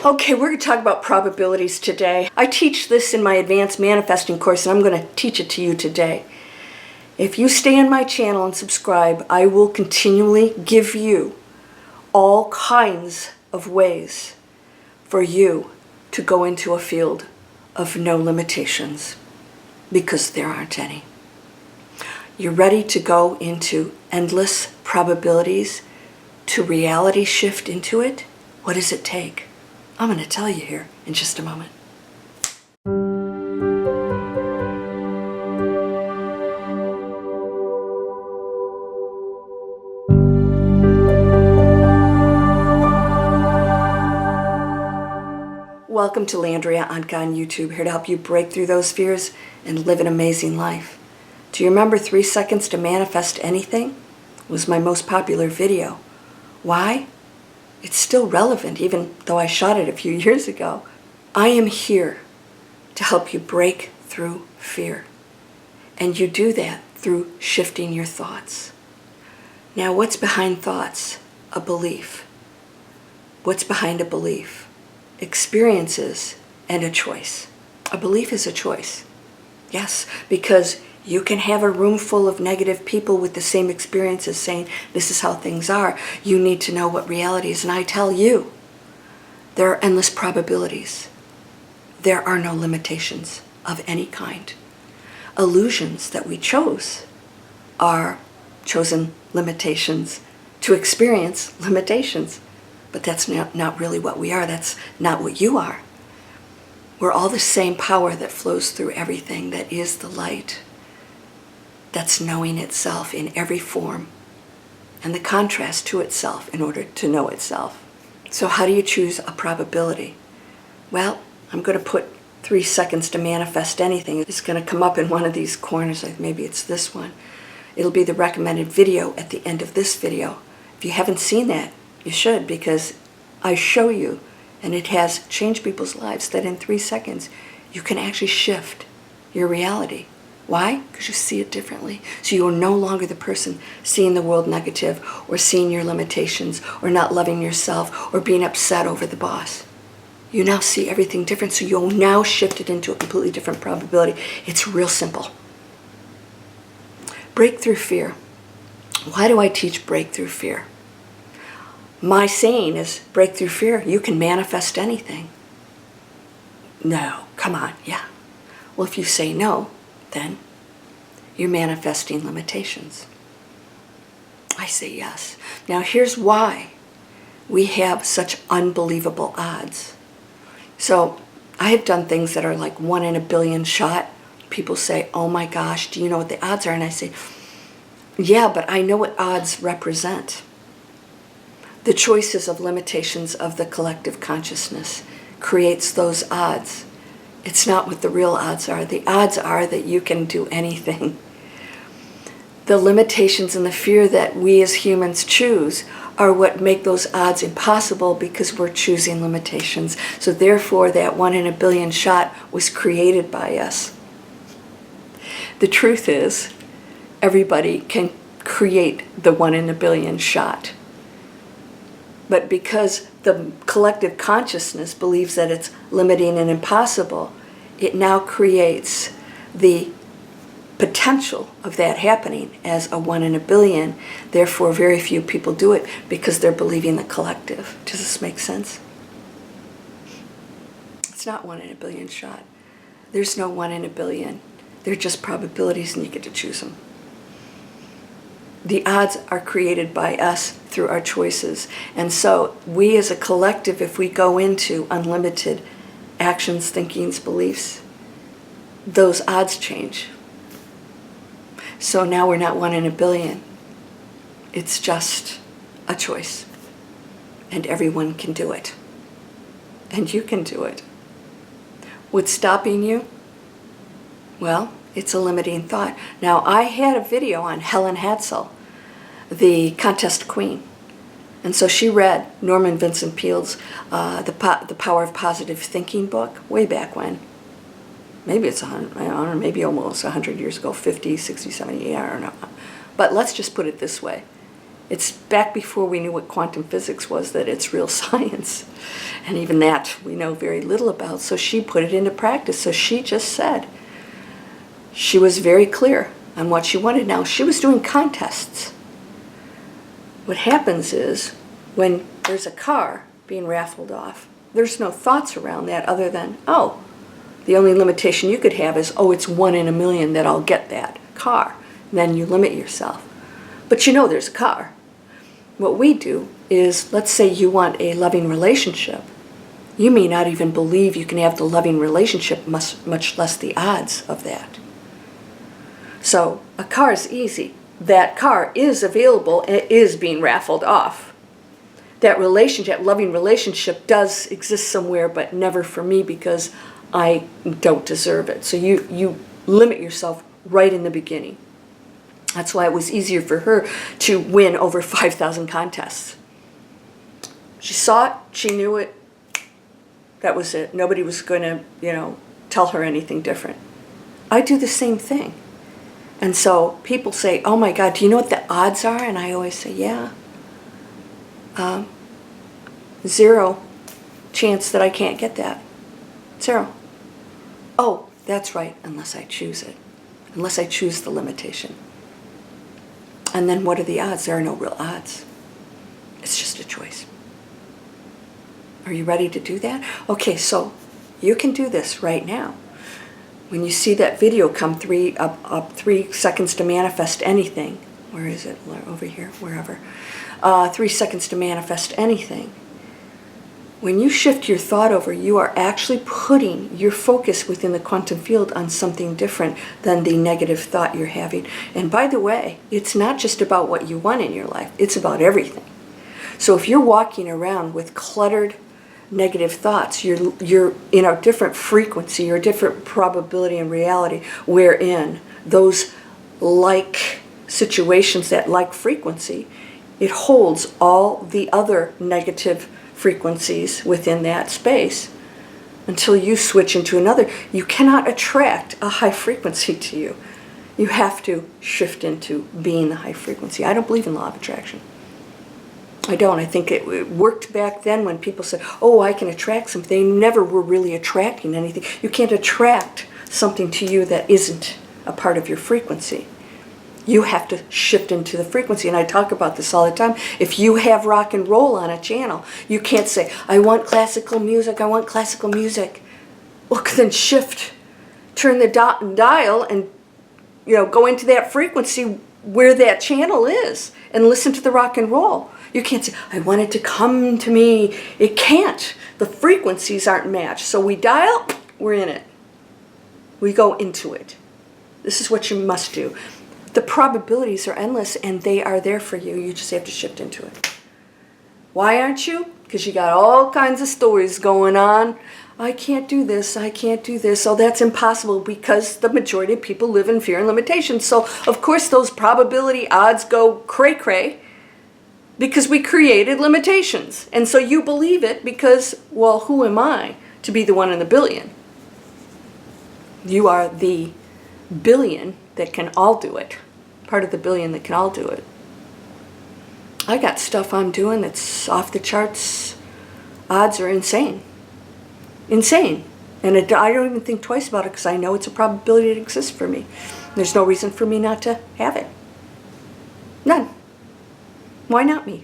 Okay, we're going to talk about probabilities today. I teach this in my advanced manifesting course, and I'm going to teach it to you today. If you stay on my channel and subscribe, I will continually give you all kinds of ways for you to go into a field of no limitations, because there aren't any. You're ready to go into endless probabilities, to reality shift into it? What does it take? I'm going to tell you here in just a moment. Welcome to Landria Onkka on YouTube, here to help you break through those fears and live an amazing life. Do you remember 3 seconds to manifest anything? It was my most popular video. Why? It's still relevant, even though I shot it a few years ago. I am here to help you break through fear. And you do that through shifting your thoughts. Now, what's behind thoughts? A belief. What's behind a belief? Experiences and a choice. A belief is a choice. Yes, because you can have a room full of negative people with the same experiences saying, this is how things are. You need to know what reality is. And I tell you, there are endless probabilities. There are no limitations of any kind. Illusions that we chose are chosen limitations to experience limitations. But that's not really what we are. That's not what you are. We're all the same power that flows through everything, that is the light. That's knowing itself in every form, and the contrast to itself in order to know itself. So how do you choose a probability? Well, I'm going to put 3 seconds to manifest anything. It's going to come up in one of these corners, like maybe it's this one. It'll be the recommended video at the end of this video. If you haven't seen that, you should, because I show you, and it has changed people's lives, that in 3 seconds you can actually shift your reality. Why? Because you see it differently. So you are no longer the person seeing the world negative, or seeing your limitations, or not loving yourself, or being upset over the boss. You now see everything different, so you'll now shift it into a completely different probability. It's real simple. Breakthrough fear. Why do I teach breakthrough fear? My saying is, breakthrough fear, you can manifest anything. No, come on, yeah. Well, if you say no, then you're manifesting limitations. I say yes. Now here's why we have such unbelievable odds. So I have done things that are like 1 in a billion shot. People say, oh my gosh, do you know what the odds are? And I say, yeah, but I know what odds represent. The choices of limitations of the collective consciousness creates those odds. It's not what the real odds are. The odds are that you can do anything. The limitations and the fear that we as humans choose are what make those odds impossible, because we're choosing limitations. So therefore, that 1 in a billion shot was created by us. The truth is, everybody can create the 1 in a billion shot. But because the collective consciousness believes that it's limiting and impossible, it now creates the potential of that happening as a 1 in a billion. Therefore, very few people do it because they're believing the collective. Does this make sense? It's not 1 in a billion shot. There's no 1 in a billion. They're just probabilities, and you get to choose them. The odds are created by us through our choices. And so we as a collective, if we go into unlimited actions, thinkings, beliefs, those odds change. So now we're not 1 in a billion. It's just a choice. And everyone can do it. And you can do it. What's stopping you? Well, it's a limiting thought. Now, I had a video on Helen Hatzel, the contest queen. And so she read Norman Vincent Peale's The Power of Positive Thinking book way back when. Maybe it's 100, I don't know, maybe almost 100 years ago, 50, 60, 70, I don't know. But let's just put it this way. It's back before we knew what quantum physics was, that it's real science. And even that we know very little about. So she put it into practice. So she just said, she was very clear on what she wanted. Now, she was doing contests. What happens is, when there's a car being raffled off, there's no thoughts around that other than, oh, the only limitation you could have is, oh, it's 1 in a million that I'll get that car. And then you limit yourself. But you know there's a car. What we do is, let's say you want a loving relationship. You may not even believe you can have the loving relationship, much less the odds of that. So a car is easy. That car is available and it is being raffled off. That relationship, loving relationship, does exist somewhere, but never for me because I don't deserve it. So you limit yourself right in the beginning. That's why it was easier for her to win over 5,000 contests. She saw it, she knew it, that was it. Nobody was going to, tell her anything different. I do the same thing. And so people say, oh my God, do you know what the odds are? And I always say, yeah. 0 chance that I can't get that. 0. Oh, that's right, unless I choose it. Unless I choose the limitation. And then what are the odds? There are no real odds. It's just a choice. Are you ready to do that? Okay, so you can do this right now. When you see that video come up 3 seconds to manifest anything. Where is it? Over here, wherever. 3 seconds to manifest anything. When you shift your thought over, you are actually putting your focus within the quantum field on something different than the negative thought you're having. And by the way, it's not just about what you want in your life. It's about everything. So if you're walking around with cluttered negative thoughts, you're in a different frequency, you're a different probability and reality, wherein those like situations, that like frequency, it holds all the other negative frequencies within that space until you switch into another. You cannot attract a high frequency to you. You have to shift into being the high frequency. I don't believe in law of attraction. I don't. I think it worked back then when people said, oh, I can attract something. They never were really attracting anything. You can't attract something to you that isn't a part of your frequency. You have to shift into the frequency. And I talk about this all the time. If you have rock and roll on a channel, you can't say, I want classical music, I want classical music. Well, then shift, turn the dial and go into that frequency where that channel is and listen to the rock and roll. You can't say, I want it to come to me. It can't. The frequencies aren't matched. So we dial, we're in it. We go into it. This is what you must do. The probabilities are endless and they are there for you. You just have to shift into it. Why aren't you? Because you got all kinds of stories going on. I can't do this. I can't do this. Oh, that's impossible, because the majority of people live in fear and limitation. So, of course, those probability odds go cray-cray because we created limitations. And so you believe it because, well, who am I to be the 1 in a billion? You are the billion that can all do it. Part of the billion that can all do it. I got stuff I'm doing that's off the charts. Odds are insane. Insane. And I don't even think twice about it because I know it's a probability that exists for me. There's no reason for me not to have it. None. Why not me?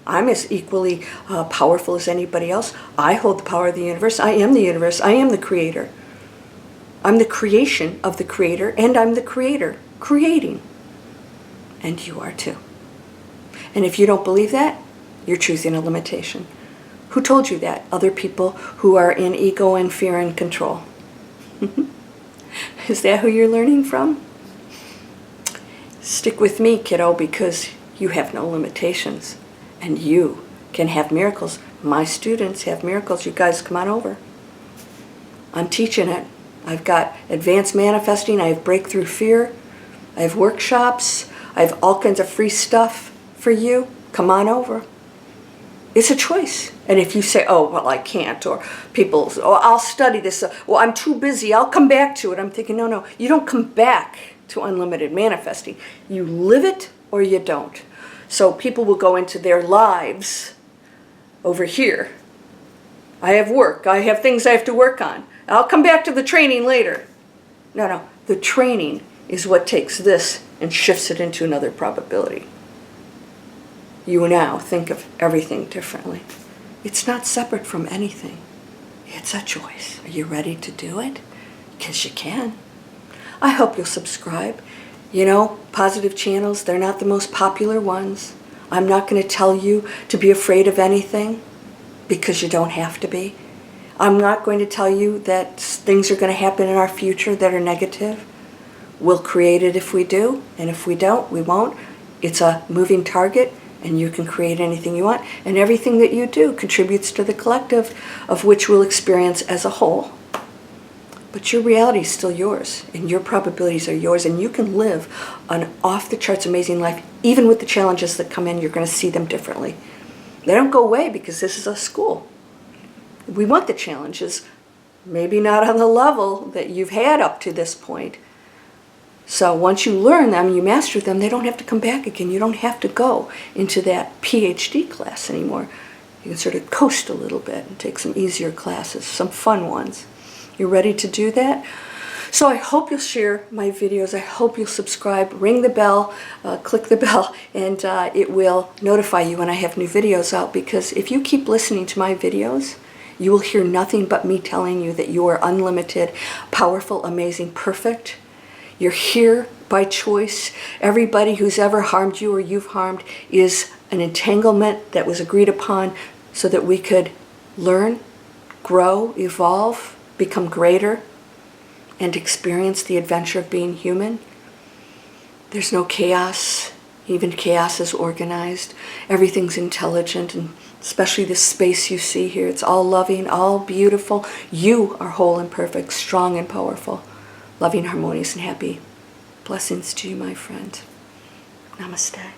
I'm as equally powerful as anybody else. I hold the power of the universe. I am the universe. I am the creator. I'm the creation of the creator, and I'm the creator, creating. And you are too. And if you don't believe that, you're choosing a limitation. Who told you that? Other people who are in ego and fear and control. Is that who you're learning from? Stick with me, kiddo, because you have no limitations. And you can have miracles. My students have miracles. You guys come on over. I'm teaching it. I've got advanced manifesting. I have breakthrough fear. I have workshops. I have all kinds of free stuff for you. Come on over. It's a choice. And if you say, oh, well, I can't, or people, oh, I'll study this, well, I'm too busy, I'll come back to it. I'm thinking, no, you don't come back to unlimited manifesting. You live it or you don't. So people will go into their lives over here. I have work. I have things I have to work on. I'll come back to the training later. No. The training is what takes this and shifts it into another probability. You now think of everything differently. It's not separate from anything. It's a choice. Are you ready to do it? Because you can. I hope you'll subscribe. You know, positive channels, they're not the most popular ones. I'm not going to tell you to be afraid of anything, because you don't have to be. I'm not going to tell you that things are going to happen in our future that are negative. We'll create it if we do, and if we don't, we won't. It's a moving target, and you can create anything you want, and everything that you do contributes to the collective, of which we'll experience as a whole. But your reality is still yours, and your probabilities are yours, and you can live an off-the-charts amazing life. Even with the challenges that come in, you're going to see them differently. They don't go away because this is a school. We want the challenges, maybe not on the level that you've had up to this point. So once you learn them, you master them, they don't have to come back again. You don't have to go into that PhD class anymore. You can sort of coast a little bit and take some easier classes, some fun ones. You ready to do that? So I hope you'll share my videos. I hope you'll subscribe, ring the bell, click the bell, and it will notify you when I have new videos out, because if you keep listening to my videos, you will hear nothing but me telling you that you are unlimited, powerful, amazing, perfect. You're here by choice. Everybody who's ever harmed you or you've harmed is an entanglement that was agreed upon so that we could learn, grow, evolve, become greater, and experience the adventure of being human. There's no chaos. Even chaos is organized. Everything's intelligent, and especially this space you see here. It's all loving, all beautiful. You are whole and perfect, strong and powerful, loving, harmonious, and happy. Blessings to you, my friend. Namaste.